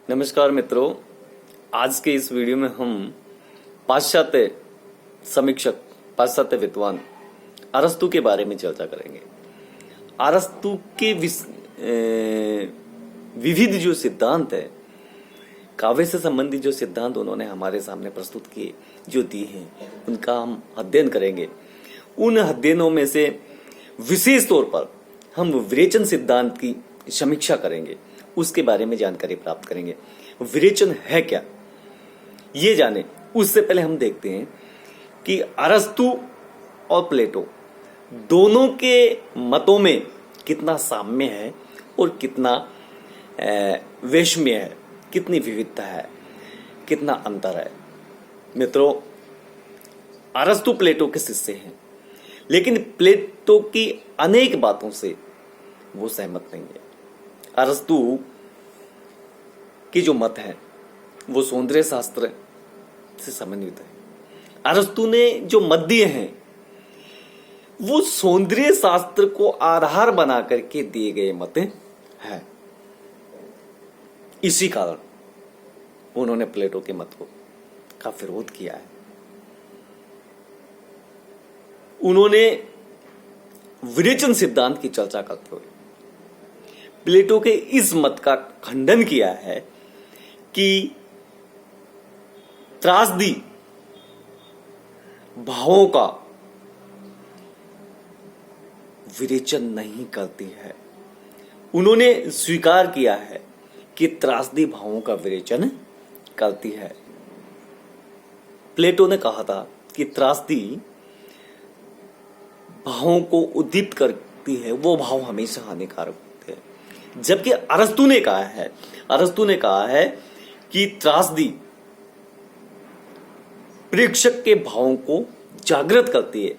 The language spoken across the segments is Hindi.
नमस्कार मित्रों, आज के इस वीडियो में हम पाश्चात्य समीक्षक, पाश्चात्य विद्वान अरस्तु के बारे में चर्चा करेंगे। अरस्तु के विविध जो सिद्धांत है, काव्य से संबंधित जो सिद्धांत उन्होंने हमारे सामने प्रस्तुत किए, जो दिए हैं, उनका हम अध्ययन करेंगे। उन अध्ययनों में से विशेष तौर पर हम विरेचन सिद्धांत की समीक्षा करेंगे, उसके बारे में जानकारी प्राप्त करेंगे। विरेचन है क्या, ये जाने उससे पहले हम देखते हैं कि अरस्तु और प्लेटो दोनों के मतों में कितना साम्य है और कितना वैषम्य है, कितनी विविधता है, कितना अंतर है। मित्रों, अरस्तु प्लेटो के शिष्य हैं, लेकिन प्लेटो की अनेक बातों से वो सहमत नहीं है। अरस्तु की जो मत है वो सौंदर्य शास्त्र से समन्वित है। अरस्तु ने जो मत दिए हैं वो सौंदर्य शास्त्र को आधार बना करके दिए गए मत हैं। इसी कारण उन्होंने प्लेटो के मत का विरोध किया है। उन्होंने विरेचन सिद्धांत की चर्चा करते हुए प्लेटो के इस मत का खंडन किया है कि त्रासदी भावों का विरेचन नहीं करती है। उन्होंने स्वीकार किया है कि त्रासदी भावों का विरेचन करती है। प्लेटो ने कहा था कि त्रासदी भावों को उद्दीप्त करती है, वो भाव हमेशा हानिकारक होते हैं। जबकि अरस्तु ने कहा है कि त्रासदी प्रेक्षक के भावों को जागृत करती है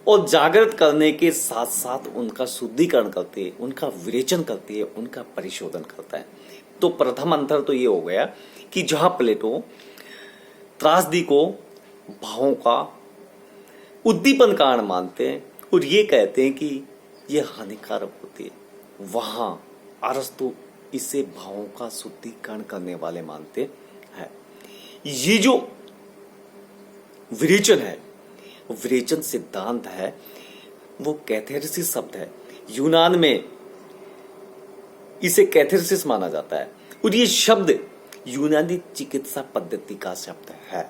और जागृत करने के साथ साथ उनका शुद्धिकरण करती है, उनका विरेचन करती है, उनका परिशोधन करता है। तो प्रथम अंतर तो ये हो गया कि जहां प्लेटो त्रासदी को भावों का उद्दीपन कारण मानते हैं और ये कहते हैं कि ये हानिकारक होती है, वहां अरस्तु इसे भावों का शुद्धिकरण करने वाले मानते हैं। ये जो विरेचन है, विरेचन सिद्धांत है, वो कैथेरसिस शब्द है। यूनान में इसे कैथेरसिस माना जाता है और ये शब्द यूनानी चिकित्सा पद्धति का शब्द है।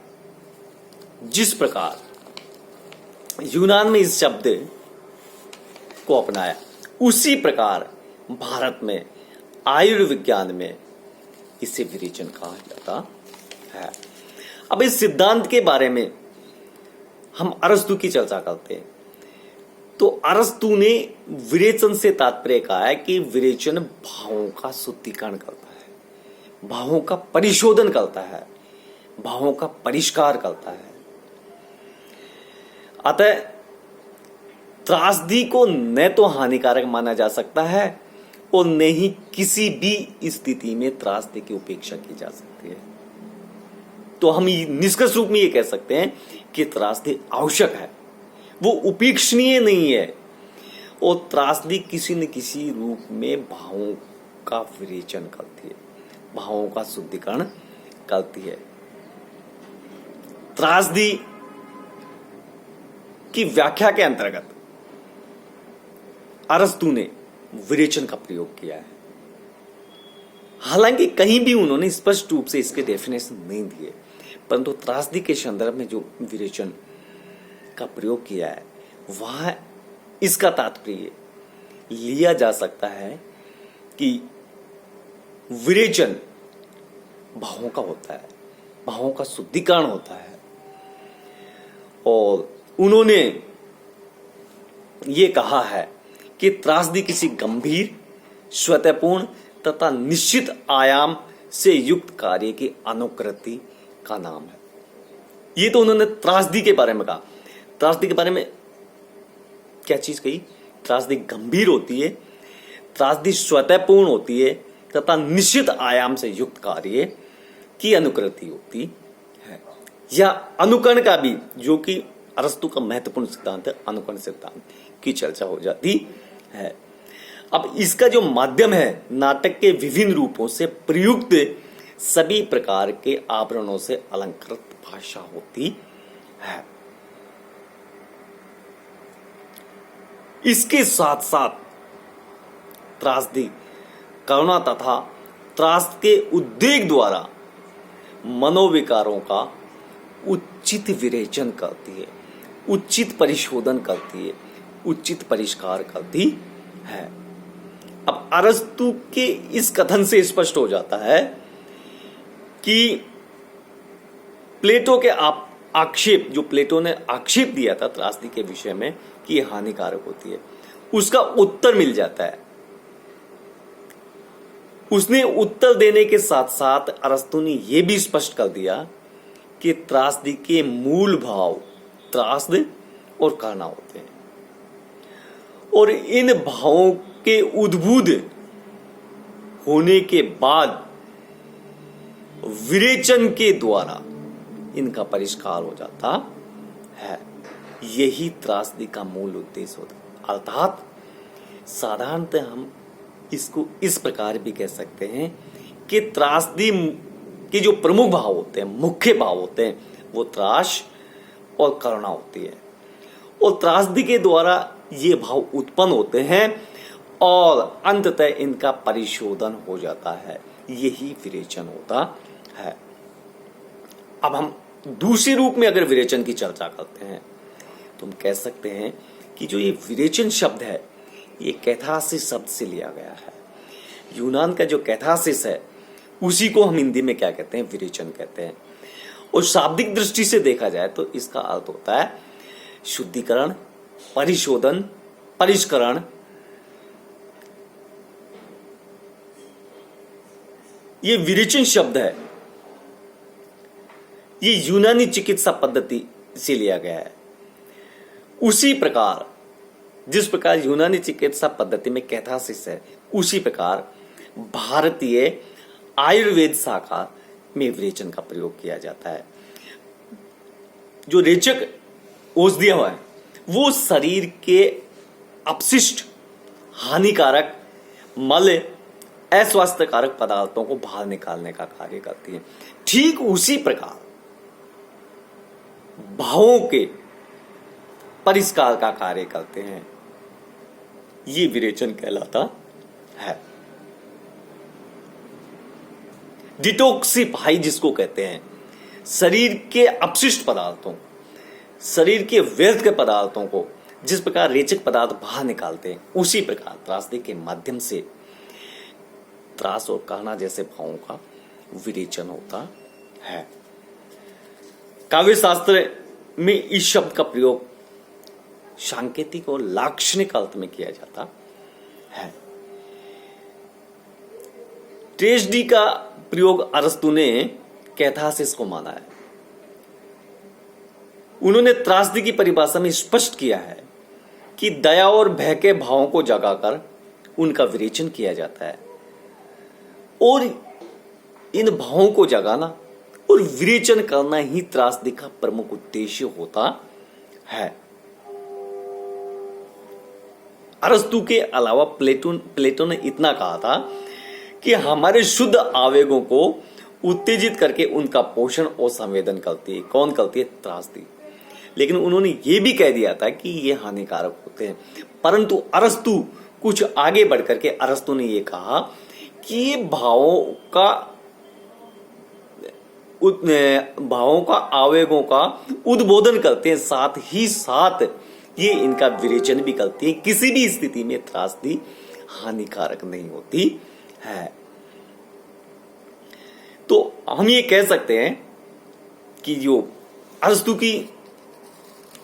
जिस प्रकार यूनान में इस शब्द को अपनाया, उसी प्रकार भारत में आयुर्विज्ञान में इसे विरेचन कहा जाता है। अब इस सिद्धांत के बारे में हम अरस्तु की चर्चा करते हैं। तो अरस्तु ने विरेचन से तात्पर्य कहा है कि विरेचन भावों का शुद्धिकरण करता है, भावों का परिशोधन करता है, भावों का परिष्कार करता है। अतः त्रासदी को न तो हानिकारक माना जा सकता है और न ही किसी भी स्थिति में त्रासदी की उपेक्षा की जा सकती है। तो हम निष्कर्ष रूप में ये कह सकते हैं कि त्रासदी आवश्यक है, वो उपेक्षणीय नहीं है, और त्रासदी किसी न किसी रूप में भावों का विरेचन करती है, भावों का शुद्धिकरण करती है। त्रासदी की व्याख्या के अंतर्गत अरस्तु ने विरेचन का प्रयोग किया है। हालांकि कहीं भी उन्होंने स्पष्ट रूप से इसके डेफिनेशन नहीं दिए, परंतु त्रासदी के संदर्भ में जो विरेचन का प्रयोग किया है, वहां इसका तात्पर्य लिया जा सकता है कि विरेचन भावों का होता है, भावों का शुद्धिकरण होता है। और उन्होंने ये कहा है कि त्रासदी किसी गंभीर, स्वतःपूर्ण तथा निश्चित आयाम से युक्त कार्य की अनुकृति का नाम है। ये तो उन्होंने त्रासदी के बारे में कहा। त्रासदी के बारे में क्या चीज कही? त्रासदी गंभीर होती है, त्रासदी स्वतःपूर्ण होती है तथा निश्चित आयाम से युक्त कार्य की अनुकृति होती है। या अनुकरण का भी, जो कि अरस्तु का महत्वपूर्ण सिद्धांत है, अनुकरण सिद्धांत की चर्चा हो जाती है। अब इसका जो माध्यम है, नाटक के विभिन्न रूपों से प्रयुक्त सभी प्रकार के आभरणों से अलंकृत भाषा होती है। इसके साथ साथ त्रासदी करुणा तथा त्रास के उद्वेग द्वारा मनोविकारों का उचित विरेचन करती है, उचित परिशोधन करती है, उचित परिष्कार करती है। अब अरस्तु के इस कथन से स्पष्ट हो जाता है कि प्लेटो के आक्षेप, जो प्लेटो ने आक्षेप दिया था त्रासदी के विषय में कि यह हानिकारक होती है, उसका उत्तर मिल जाता है। उसने उत्तर देने के साथ साथ अरस्तु ने यह भी स्पष्ट कर दिया कि त्रासदी के मूल भाव त्रासद और कारणा होते हैं, और इन भावों के उद्भूत होने के बाद विरेचन के द्वारा इनका परिष्कार हो जाता है। यही त्रासदी का मूल उद्देश्य होता है। अर्थात साधारणतः हम इसको इस प्रकार भी कह सकते हैं कि त्रासदी के जो प्रमुख भाव होते हैं, मुख्य भाव होते हैं, वो त्रास और करुणा होती है, और त्रासदी के द्वारा ये भाव उत्पन्न होते हैं और अंततः इनका परिशोधन हो जाता है। यही विरेचन होता है। अब हम दूसरे रूप में अगर विरेचन की चर्चा करते हैं तो हम कह सकते हैं कि जो ये विरेचन शब्द है ये कैथारसिस शब्द से लिया गया है। यूनान का जो कैथारसिस है उसी को हम हिंदी में क्या कहते हैं, विरेचन कहते हैं। और शाब्दिक दृष्टि से देखा जाए तो इसका अर्थ होता है शुद्धिकरण, परिशोधन, परिष्करण। ये विरेचन शब्द है, ये यूनानी चिकित्सा पद्धति से लिया गया है। उसी प्रकार जिस प्रकार यूनानी चिकित्सा पद्धति में कैथारसिस है, उसी प्रकार भारतीय आयुर्वेद शाखा में विरेचन का प्रयोग किया जाता है। जो रेचक औषधियां है वो शरीर के अपशिष्ट, हानिकारक, मल, अस्वास्थ्यकारक पदार्थों को बाहर निकालने का कार्य करती है। ठीक उसी प्रकार भावों के परिष्कार का कार्य करते हैं। ये विरेचन कहलाता है। डिटॉक्सिफाई जिसको कहते हैं, शरीर के अपशिष्ट पदार्थों, शरीर के व्यर्थ के पदार्थों को जिस प्रकार रेचक पदार्थ बाहर निकालते हैं, उसी प्रकार त्रासदी के माध्यम से त्रास और कारणा जैसे भावों का विरेचन होता है। काव्य शास्त्र में इस शब्द का प्रयोग सांकेतिक और लाक्षणिक अर्थ में किया जाता है। ट्रेजेडी का प्रयोग अरस्तु ने कैथारसिस को माना है। उन्होंने त्रासदी की परिभाषा में स्पष्ट किया है कि दया और भय के भावों को जगाकर उनका विरेचन किया जाता है, और इन भावों को जगाना और विरेचन करना ही त्रासदी का प्रमुख उद्देश्य होता है। अरस्तु के अलावा प्लेटो ने इतना कहा था कि हमारे शुद्ध आवेगों को उत्तेजित करके उनका पोषण और संवेदन करती है। कौन करती है? त्रासदी। लेकिन उन्होंने ये भी कह दिया था कि ये हानिकारक होते हैं। परंतु अरस्तु कुछ आगे बढ़कर के अरस्तु ने ये कहा कि ये भावों का आवेगों का उद्बोधन करते हैं, साथ ही साथ ये इनका विरेचन भी करती है। किसी भी स्थिति में त्रासदी हानिकारक नहीं होती है। तो हम ये कह सकते हैं कि जो अरस्तु की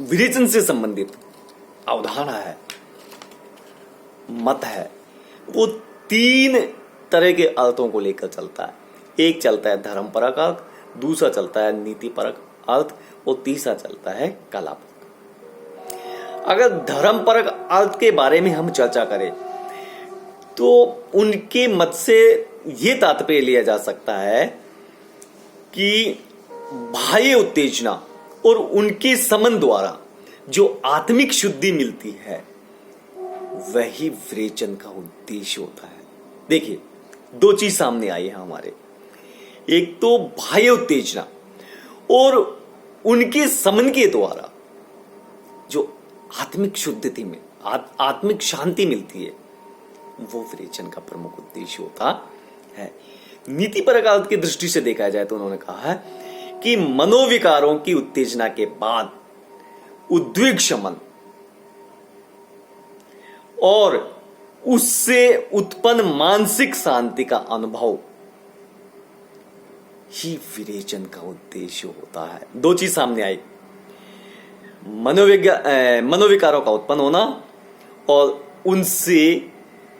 विरेचन से संबंधित अवधारणा है, मत है, वो 3 तरह के अर्थों को लेकर चलता है। एक चलता है धर्मपरक अर्थ, दूसरा चलता है नीतिपरक अर्थ, और तीसरा चलता है कलापरक। अगर धर्मपरक अर्थ के बारे में हम चर्चा करें तो उनके मत से यह तात्पर्य लिया जा सकता है कि बाह्य उत्तेजना और उनके समन द्वारा जो आत्मिक शुद्धि मिलती है वही विरेचन का उद्देश्य होता है। देखिए, 2 चीज सामने आई है हमारे। एक तो बाह्य उत्तेजना और उनके समन के द्वारा जो आत्मिक शुद्धि में आत्मिक शांति मिलती है, वो विरेचन का प्रमुख उद्देश्य होता है। नीति परक की दृष्टि से देखा जाए तो उन्होंने कहा है कि मनोविकारों की उत्तेजना के बाद उद्वेग शमन और उससे उत्पन्न मानसिक शांति का अनुभव ही विरेचन का उद्देश्य होता है। दो चीज सामने आई, मनोविकारों का उत्पन्न होना और उनसे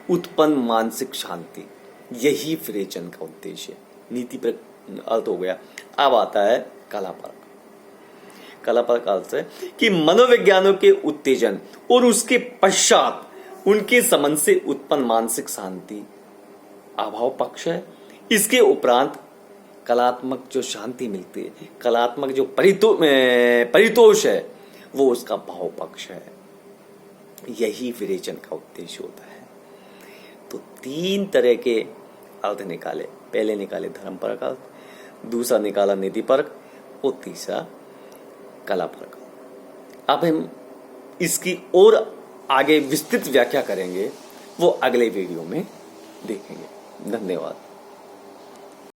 उत्पन्न मानसिक शांति, यही विरेचन का उद्देश्य है। नीति पर अर्थ हो गया। अब आता है कला पर। कला पर का अर्थ है कि मनोविज्ञानों के उत्तेजन और उसके पश्चात उनके संबंध से उत्पन्न मानसिक शांति अभाव पक्ष है। इसके उपरांत कलात्मक जो शांति मिलती है, कलात्मक जो परितोष है, वो उसका भाव पक्ष है। यही विरेचन का उद्देश्य होता है। तो तीन तरह के अर्थ निकाले। पहले निकाले धर्म परक अर्थ, दूसरा निकाला नीति परक और तीसरा कला परक। अब हम इसकी और आगे विस्तृत व्याख्या करेंगे, वो अगले वीडियो में देखेंगे। धन्यवाद।